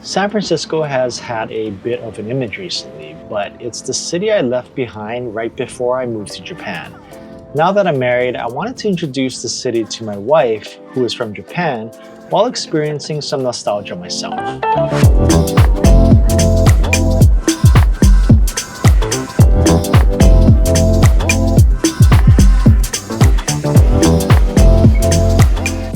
San Francisco has had a bit of an image recently, but it's the city I left behind right before I moved to Japan. Now that I'm married, I wanted to introduce the city to my wife, who is from Japan, while experiencing some nostalgia myself.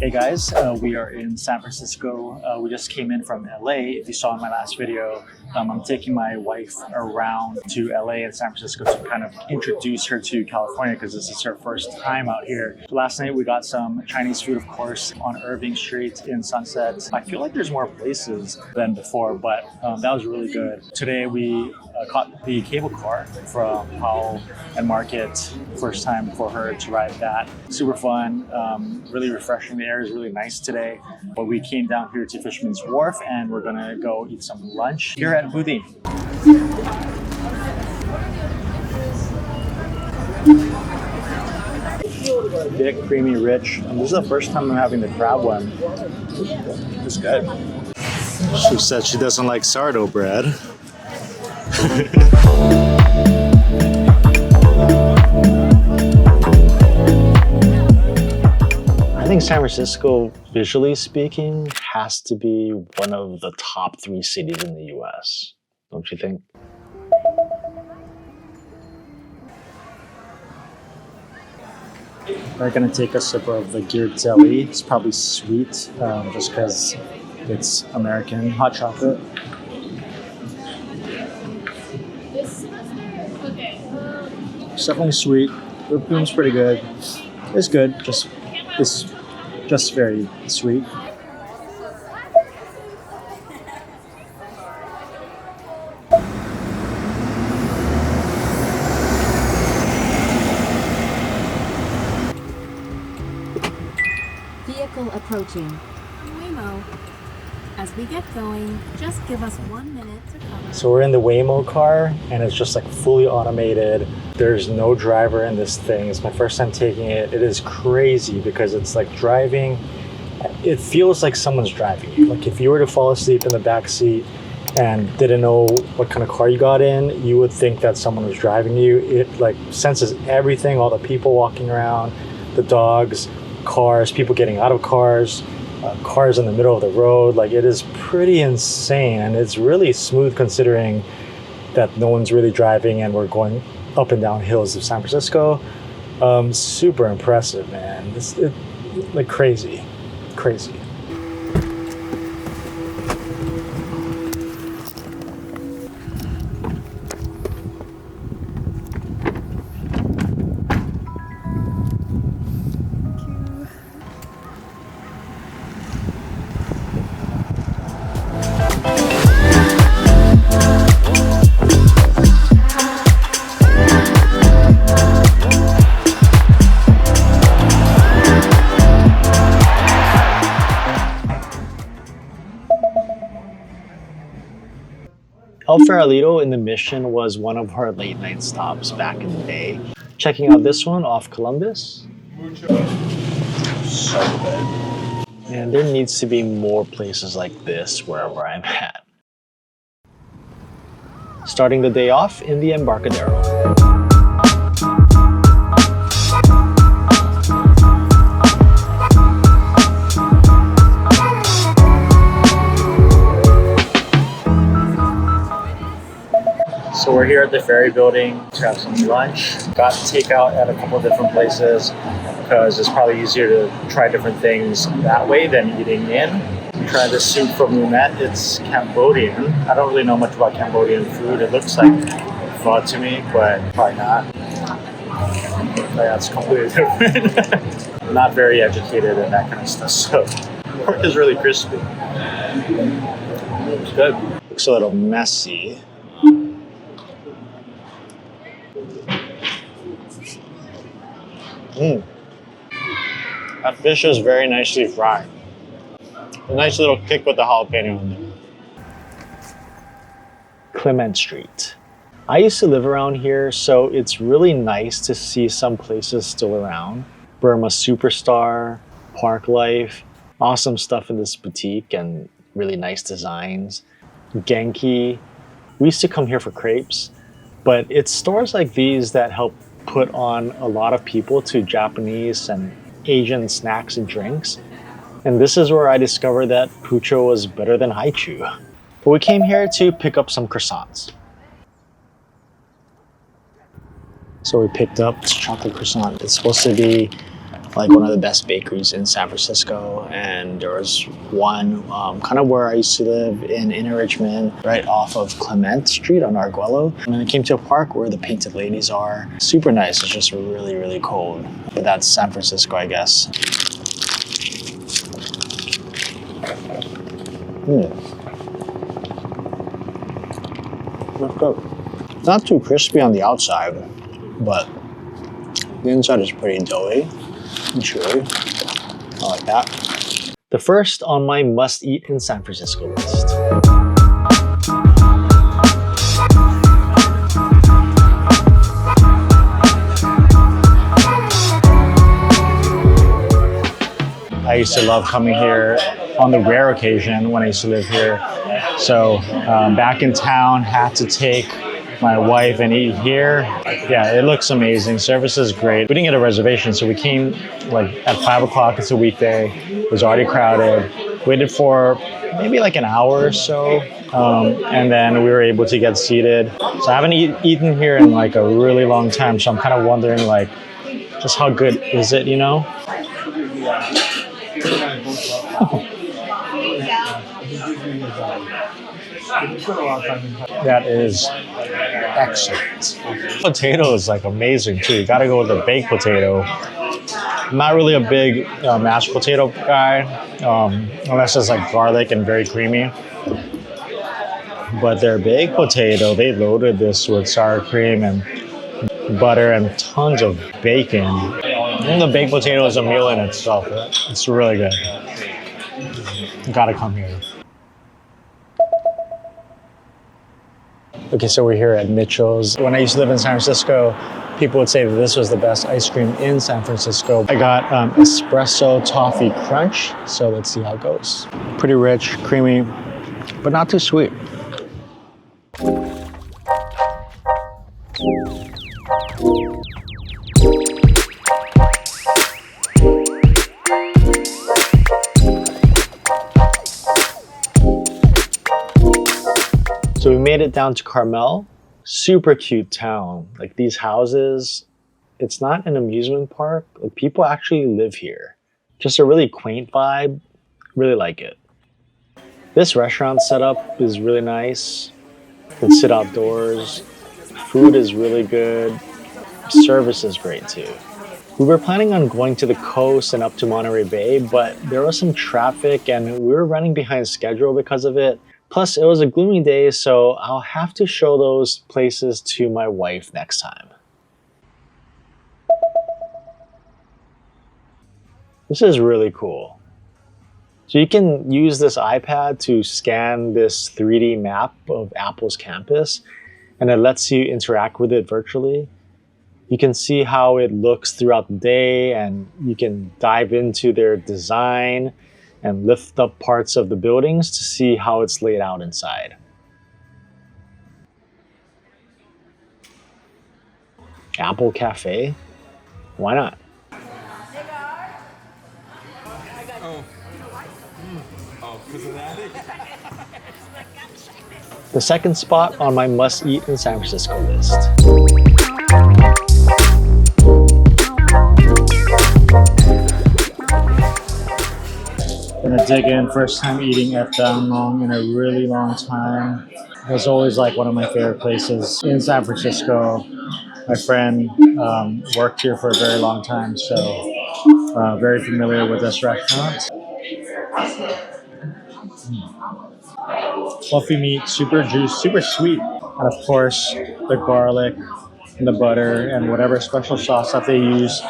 Hey guys, we are in San Francisco. We just came in from LA. If you saw in my last video, I'm taking my wife around to LA and San Francisco to kind of introduce her to California because this is her first time out here. Last night we got some Chinese food, of course, on Irving Street in Sunset. I feel like there's more places than before, but that was really good. Today we caught the cable car from Carmel and Market. First time for her to ride that. Super fun, really refreshing. The air is really nice today. But we came down here to Fisherman's Wharf and we're gonna go eat some lunch here at Budi. Thick, creamy, rich. And this is the first time I'm having the crab one. It's good. She said she doesn't like sourdough bread. I think San Francisco, visually speaking, has to be one of the top 3 cities in the US. Don't you think? We're gonna take a sip of the Ghiradelli. It's probably sweet, just because it's American hot chocolate. It's definitely sweet. The cream's pretty good. It's good. It's just very sweet. Vehicle approaching. Waymo. As we get going, just give us 1 minute to cover. So we're in the Waymo car and it's just like fully automated. There's no driver in this thing. It's my first time taking it. It is crazy because it's like driving. It feels like someone's driving you. Like if you were to fall asleep in the back seat and didn't know what kind of car you got in, you would think that someone was driving you. It like senses everything, all the people walking around, the dogs, cars, people getting out of cars. Cars in the middle of the road. Like it is pretty insane, and it's really smooth considering that no one's really driving and we're going up and down hills of San Francisco. Super impressive, man. Like crazy. El Farolito in the Mission was one of our late night stops back in the day. Checking out this one off Columbus. So good. And there needs to be more places like this wherever I'm at. Starting the day off in the Embarcadero. So we're here at the Ferry building to have some lunch. Got takeout at a couple of different places because it's probably easier to try different things that way than eating in. We tried this soup from Lunette. It's Cambodian. I don't really know much about Cambodian food. It looks like pho to me, but probably not. But yeah, it's completely different. I'm not very educated in that kind of stuff, so pork is really crispy. It's good. Looks a little messy. That fish is very nicely fried. A nice little kick with the jalapeno in there. Clement Street. I used to live around here, so it's really nice to see some places still around. Burma Superstar, Park Life, awesome stuff in this boutique, and really nice designs. Genki, we used to come here for crepes, but it's stores like these that help put on a lot of people to Japanese and Asian snacks and drinks. And this is where I discovered that Pucho was better than Haichu. But we came here to pick up some croissants. So we picked up this chocolate croissant. It's supposed to be like one of the best bakeries in San Francisco, and there was one kind of where I used to live in Inner Richmond, right off of Clement Street on Arguello. And then I came to a park where the painted ladies are. Super nice, it's just really, really cold. But that's San Francisco, I guess. Let's go. Not too crispy on the outside, but the inside is pretty doughy and chewy. I like that. The first on my must-eat in San Francisco list. I used to love coming here on the rare occasion when I used to live here. So back in town, had to take my wife and eat here. Yeah, it looks amazing. Service is great. We didn't get a reservation, so we came like at 5 o'clock. It's a weekday. It was already crowded. Waited for maybe like an hour or so, and then we were able to get seated. So I haven't eaten here in like a really long time, so I'm kind of wondering like just how good is it, you know? That is excellent. Potato is like amazing too. You gotta go with the baked potato. I'm not really a big mashed potato guy, unless it's like garlic and very creamy. But their baked potato, they loaded this with sour cream and butter and tons of bacon. And the baked potato is a meal in itself. It's really good. You gotta come here. Okay, so we're here at Mitchell's. When I used to live in San Francisco, people would say that this was the best ice cream in San Francisco. I got espresso toffee crunch, so let's see how it goes. Pretty rich, creamy, but not too sweet. So we made it down to Carmel. Super cute town. Like these houses, it's not an amusement park. Like people actually live here. Just a really quaint vibe. Really like it. This restaurant setup is really nice. You can sit outdoors. Food is really good. Service is great too. We were planning on going to the coast and up to Monterey Bay, but there was some traffic and we were running behind schedule because of it. Plus, it was a gloomy day, so I'll have to show those places to my wife next time. This is really cool. So you can use this iPad to scan this 3D map of Apple's campus, and it lets you interact with it virtually. You can see how it looks throughout the day, and you can dive into their design and lift up parts of the buildings to see how it's laid out inside. Apple Cafe? Why not? The second spot on my must-eat in San Francisco list. Gonna dig in, first time eating at Danglong in a really long time. It's always like one of my favorite places in San Francisco. My friend worked here for a very long time, so very familiar with this restaurant. Fluffy meat, super juice, super sweet. And of course, the garlic and the butter and whatever special sauce that they use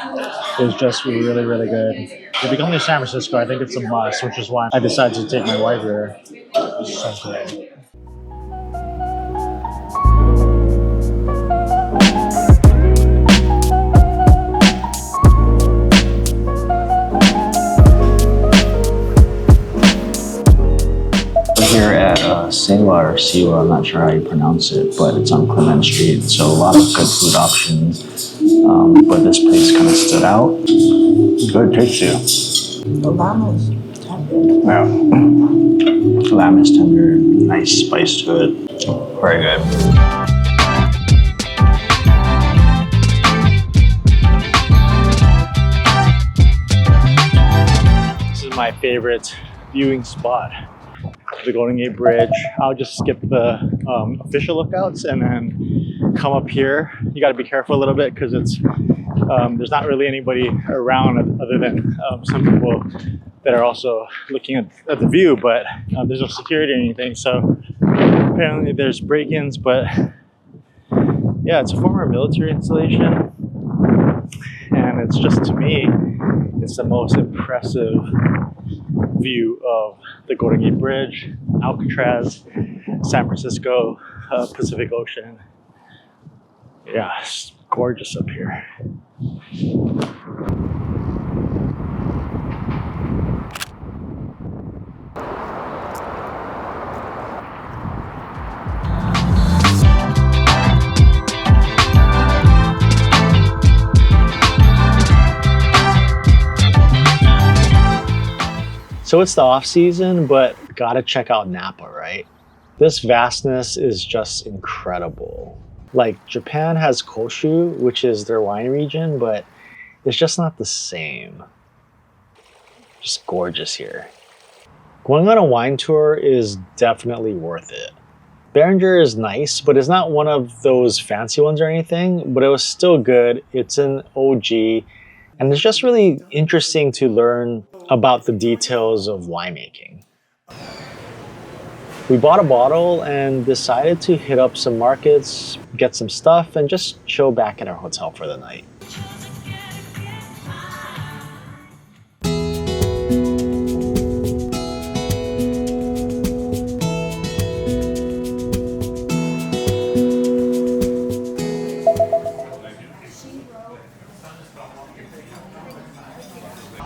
is just really, really good. If you come to San Francisco, I think it's a must, which is why I decided to take my wife here. It's so good. at Sewa or Sewa, I'm not sure how you pronounce it, but it's on Clement Street, so a lot of good food options. But this place kind of stood out. Good taste too. The lamb is tender. Yeah. Lamb is tender, nice spice to it. Very good. This is my favorite viewing spot, the Golden Gate Bridge. I'll just skip the official lookouts and then come up here. You got to be careful a little bit because it's there's not really anybody around other than some people that are also looking at the view, but there's no security or anything. So apparently there's break-ins, but yeah, it's a former military installation, and it's just, to me, it's the most impressive view of the Golden Gate Bridge, Alcatraz, San Francisco, Pacific Ocean. Yeah, it's gorgeous up here. So it's the off season, but gotta check out Napa, right? This vastness is just incredible. Like, Japan has Koshu, which is their wine region, but it's just not the same. Just gorgeous here. Going on a wine tour is definitely worth it. Beringer is nice, but it's not one of those fancy ones or anything, but it was still good. It's an OG, and it's just really interesting to learn about the details of winemaking. We bought a bottle and decided to hit up some markets, get some stuff, and just chill back at our hotel for the night.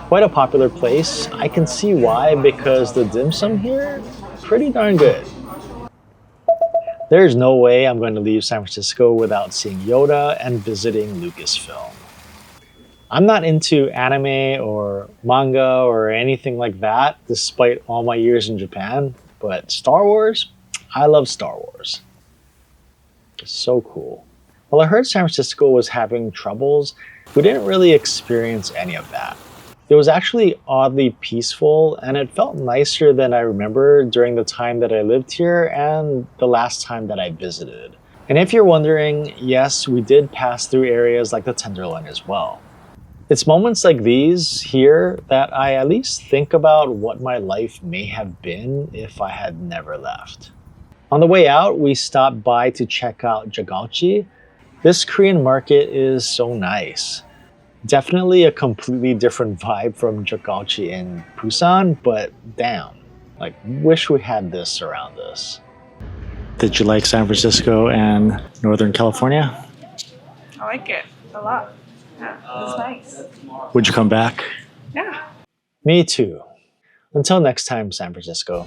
Quite a popular place. I can see why, because the dim sum here, pretty darn good. There's no way I'm going to leave San Francisco without seeing Yoda and visiting Lucasfilm. I'm not into anime or manga or anything like that, despite all my years in Japan, but Star Wars, I love Star Wars. It's so cool. Well, I heard San Francisco was having troubles. We didn't really experience any of that. It was actually oddly peaceful, and it felt nicer than I remember during the time that I lived here and the last time that I visited. And if you're wondering, yes, we did pass through areas like the Tenderloin as well. It's moments like these here that I at least think about what my life may have been if I had never left. On the way out, we stopped by to check out Jagalchi. This Korean market is so nice. Definitely a completely different vibe from Jagalchi in Busan, but damn, like, wish we had this around us. Did you like San Francisco and Northern California? I like it a lot. Yeah, it's nice. Would you come back? Yeah. Me too. Until next time, San Francisco.